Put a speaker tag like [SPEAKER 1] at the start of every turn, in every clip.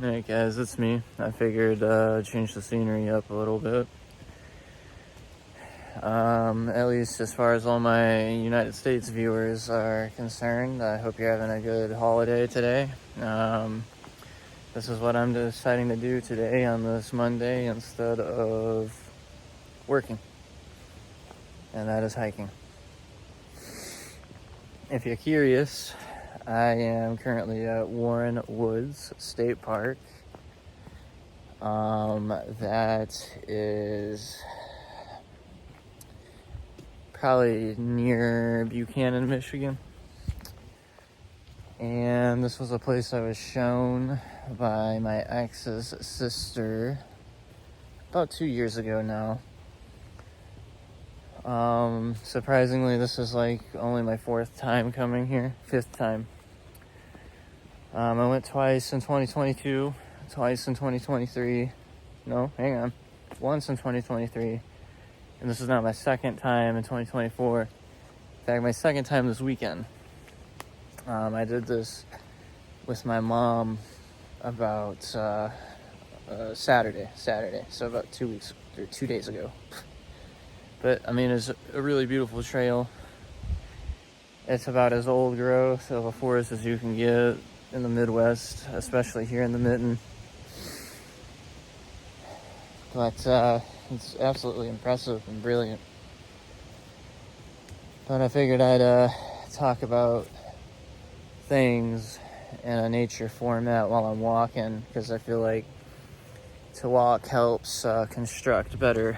[SPEAKER 1] Hey guys, it's me. I figured change the scenery up a little bit. At least as far as all my United States viewers are concerned. I hope you're having a good holiday today. This is what I'm deciding to do today on this Monday instead of working. And that is hiking. If you're curious, I am currently at Warren Woods State Park. That is probably near Buchanan, Michigan. And this was a place I was shown by my ex's sister about 2 years ago now. Surprisingly, this is like only my 4th time coming here, 5th time. I went twice in 2022, twice in 2023. No, hang on. Once in 2023. And this is now my 2nd time in 2024. In fact, my 2nd time this weekend. I did this with my mom about Saturday. So about 2 days ago. But, I mean, it's a really beautiful trail. It's about as old growth of a forest as you can get in the Midwest, especially here in the Mitten. But it's absolutely impressive and brilliant. But I figured I'd talk about things in a nature format while I'm walking, because I feel like to walk helps construct better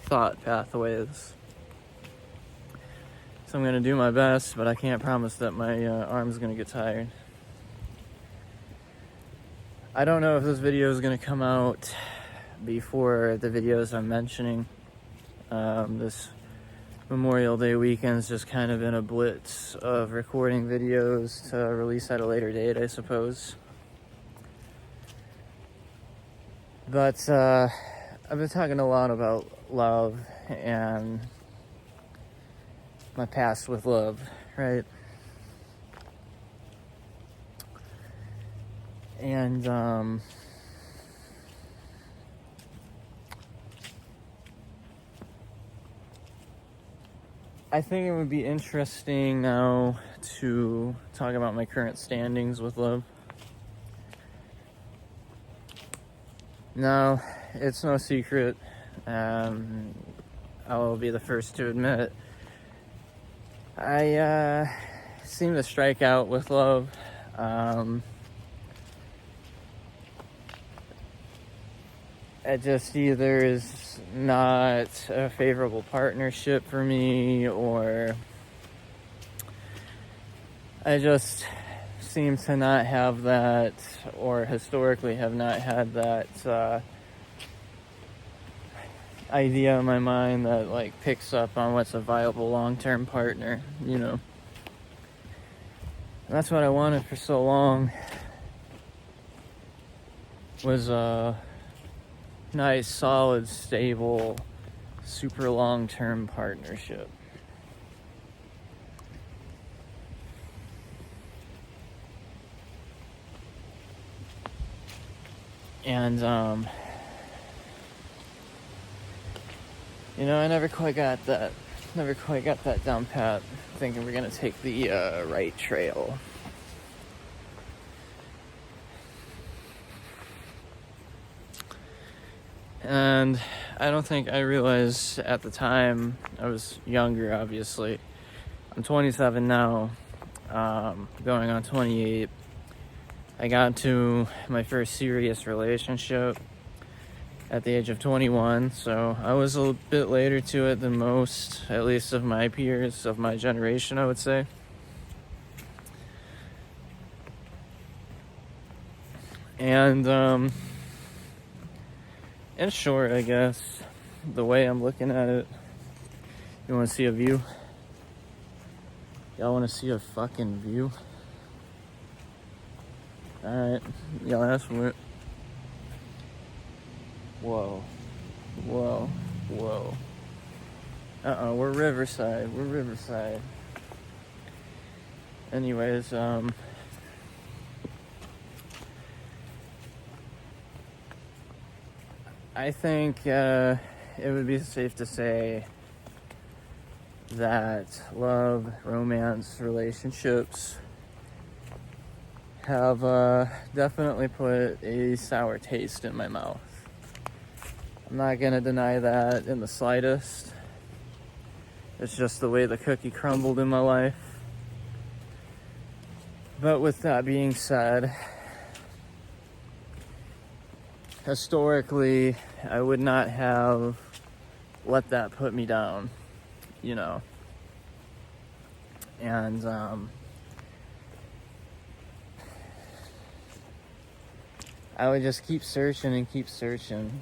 [SPEAKER 1] thought pathways. So I'm going to do my best, but I can't promise that my arm's going to get tired. I don't know if this video is going to come out before the videos I'm mentioning. This Memorial Day weekend's just kind of in a blitz of recording videos to release at a later date, I suppose. But I've been talking a lot about love and my past with love, right? And I think it would be interesting now to talk about my current standings with love. Now, it's no secret, I will be the first to admit, I seem to strike out with love. It just either is not a favorable partnership for me, or I just seem to not have that, or historically have not had that idea in my mind that like picks up on what's a viable long-term partner, you know. And that's what I wanted for so long, was a nice, solid, stable, super long-term partnership. And you know, I never quite got that down pat, thinking we're gonna take the right trail. And I don't think I realized at the time, I was younger, obviously. I'm 27 now, going on 28. I got into my first serious relationship at the age of 21, so I was a bit later to it than most, at least of my peers, of my generation, I would say. And, in short, I guess, the way I'm looking at it, you want to see a view? Y'all want to see a fucking view? Alright, y'all asked for it. Whoa. We're Riverside. Anyways, I think it would be safe to say that love, romance, relationships have definitely put a sour taste in my mouth. I'm not gonna deny that in the slightest. It's just the way the cookie crumbled in my life. But with that being said, historically, I would not have let that put me down, you know. And I would just keep searching and keep searching.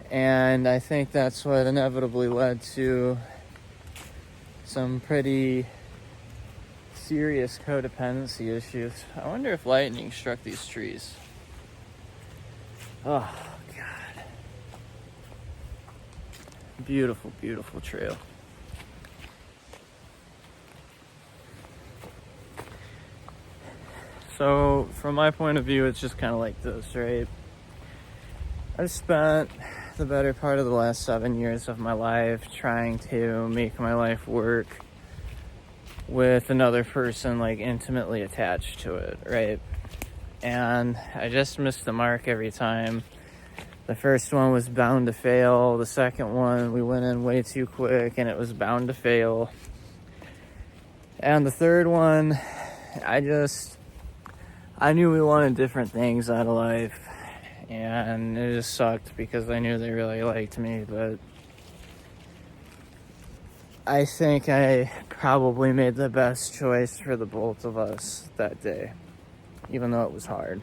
[SPEAKER 1] And I think that's what inevitably led to some pretty serious codependency issues. I wonder if lightning struck these trees. Oh, God. Beautiful, beautiful trail. So, from my point of view, it's just kind of like this, right? I've spent the better part of the last 7 years of my life trying to make my life work with another person, like, intimately attached to it, right? And I just missed the mark every time. The first one was bound to fail. The second one, we went in way too quick and it was bound to fail. And the third one, I knew we wanted different things out of life. And it just sucked because I knew they really liked me, but I think I probably made the best choice for the both of us that day, even though it was hard.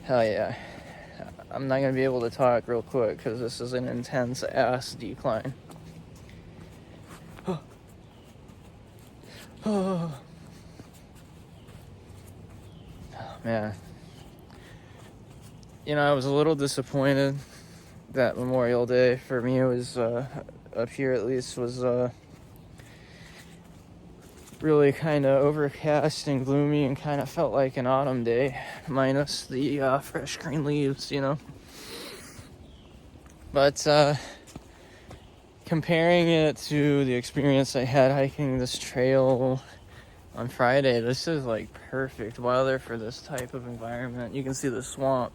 [SPEAKER 1] Hell yeah. I'm not going to be able to talk real quick because this is an intense ass decline. Oh, man. You know, I was a little disappointed that Memorial Day, for me, it was, up here at least, was really kind of overcast and gloomy and kind of felt like an autumn day, minus the fresh green leaves, you know. But comparing it to the experience I had hiking this trail on Friday, this is like perfect weather for this type of environment. You can see the swamp.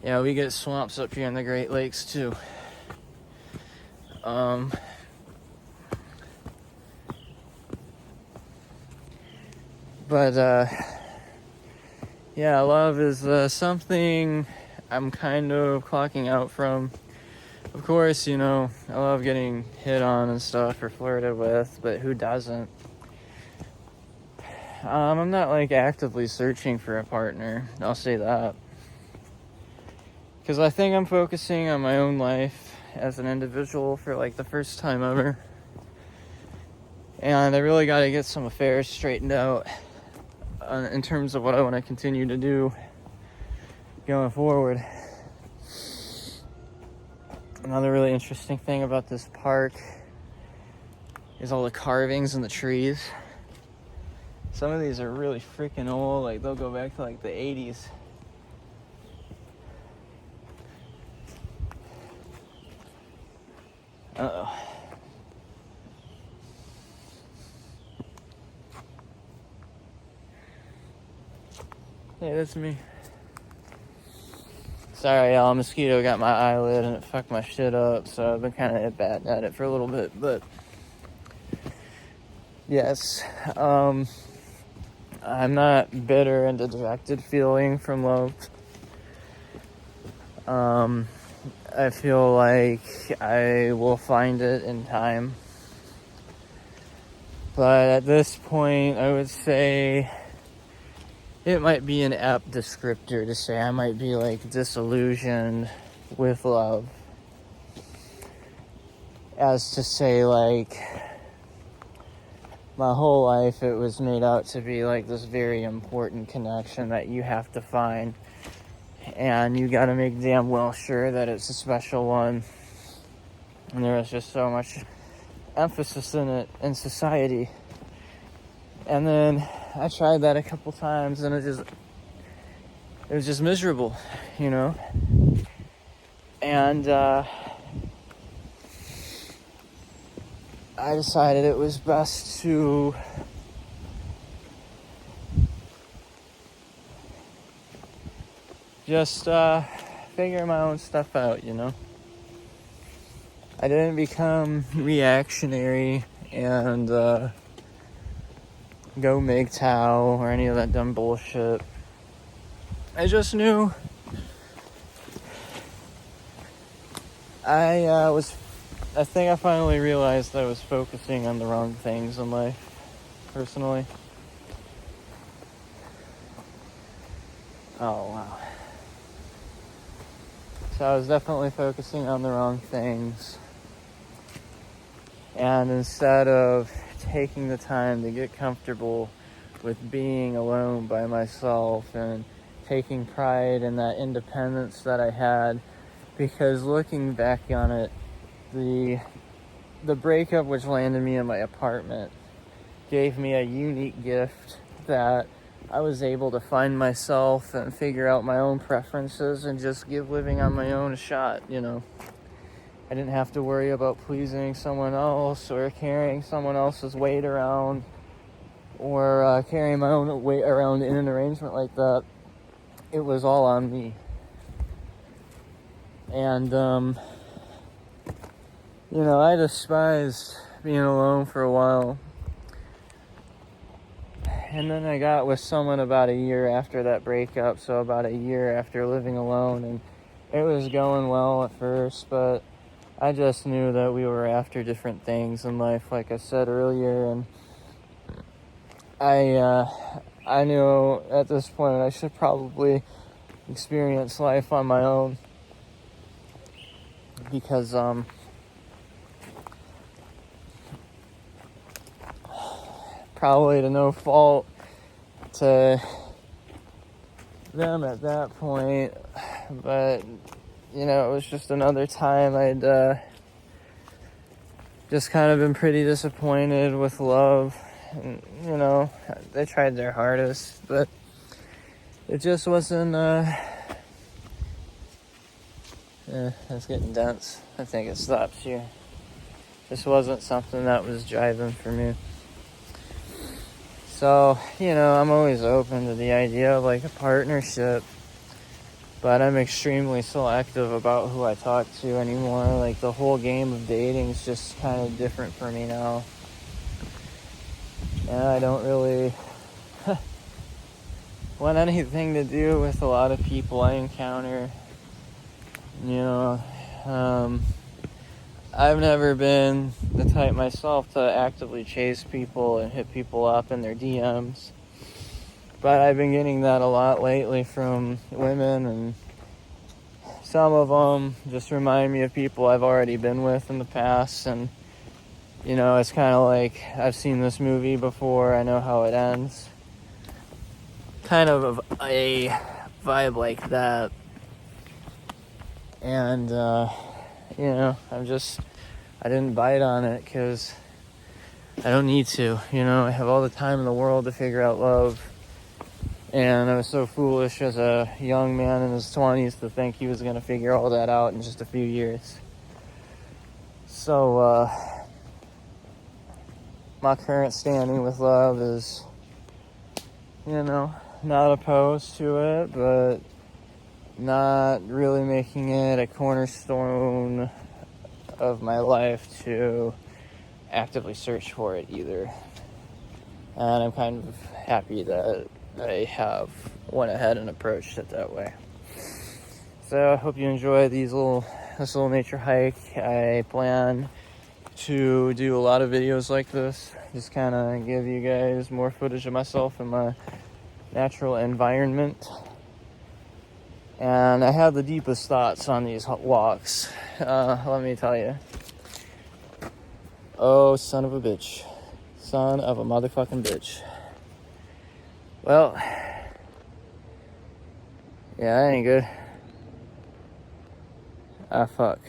[SPEAKER 1] Yeah, we get swamps up here in the Great Lakes too. But yeah, love is something I'm kind of clocking out from. Of course, you know, I love getting hit on and stuff or flirted with, but who doesn't? I'm not like actively searching for a partner, I'll say that. Because I think I'm focusing on my own life as an individual for like the first time ever. And I really got to get some affairs straightened out in terms of what I want to continue to do going forward. Another really interesting thing about this park is all the carvings in the trees. Some of these are really freaking old, like they'll go back to like the 80s. Uh-oh. Hey, that's me. Sorry, y'all, a mosquito got my eyelid and it fucked my shit up, so I've been kind of bad at it for a little bit, but yes, I'm not bitter and dejected feeling from love. I feel like I will find it in time. But at this point, I would say it might be an apt descriptor to say I might be like disillusioned with love. As to say, like, my whole life it was made out to be like this very important connection that you have to find. And you gotta make damn well sure that it's a special one. And there was just so much emphasis in it in society. And then I tried that a couple times, and it was just miserable, you know. And I decided it was best to just figure my own stuff out, you know. I didn't become reactionary and go MGTOW or any of that dumb bullshit. I just knew I think I finally realized I was focusing on the wrong things in life, personally. Oh, wow. So I was definitely focusing on the wrong things. And instead of taking the time to get comfortable with being alone by myself and taking pride in that independence that I had, because looking back on it, the breakup which landed me in my apartment gave me a unique gift that I was able to find myself and figure out my own preferences and just give living on my own a shot, you know. I didn't have to worry about pleasing someone else or carrying someone else's weight around or carrying my own weight around in an arrangement like that. It was all on me. And, you know, I despised being alone for a while. And then I got with someone about a year after that breakup, so about a year after living alone, and it was going well at first, but I just knew that we were after different things in life, like I said earlier, and I knew at this point I should probably experience life on my own, because probably to no fault to them at that point, but you know, it was just another time I'd just kind of been pretty disappointed with love. And, you know, they tried their hardest, but it just wasn't it's getting dense. I think it stops here. This wasn't something that was driving for me. So, you know, I'm always open to the idea of like a partnership, but I'm extremely selective about who I talk to anymore. Like the whole game of dating is just kind of different for me now. And I don't really want anything to do with a lot of people I encounter. You know, I've never been the type myself to actively chase people and hit people up in their DMs. But I've been getting that a lot lately from women, and some of them just remind me of people I've already been with in the past. And, you know, it's kind of like I've seen this movie before, I know how it ends. Kind of a vibe like that. And, you know, I didn't bite on it because I don't need to, you know. I have all the time in the world to figure out love. And I was so foolish as a young man in his 20s to think he was going to figure all that out in just a few years. So, my current standing with love is, you know, not opposed to it, but not really making it a cornerstone of my life to actively search for it either. And I'm kind of happy that I have went ahead and approached it that way. So I hope you enjoy this little nature hike. I plan to do a lot of videos like this, just kind of give you guys more footage of myself in my natural environment. And I have the deepest thoughts on these walks, let me tell you. Oh, son of a bitch. Son of a motherfucking bitch. Well, yeah, that ain't good. Ah, fuck.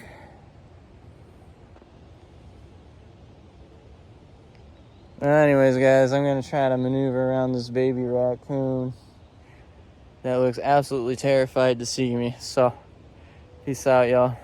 [SPEAKER 1] Anyways, guys, I'm going to try to maneuver around this baby raccoon that looks absolutely terrified to see me. So, peace out, y'all.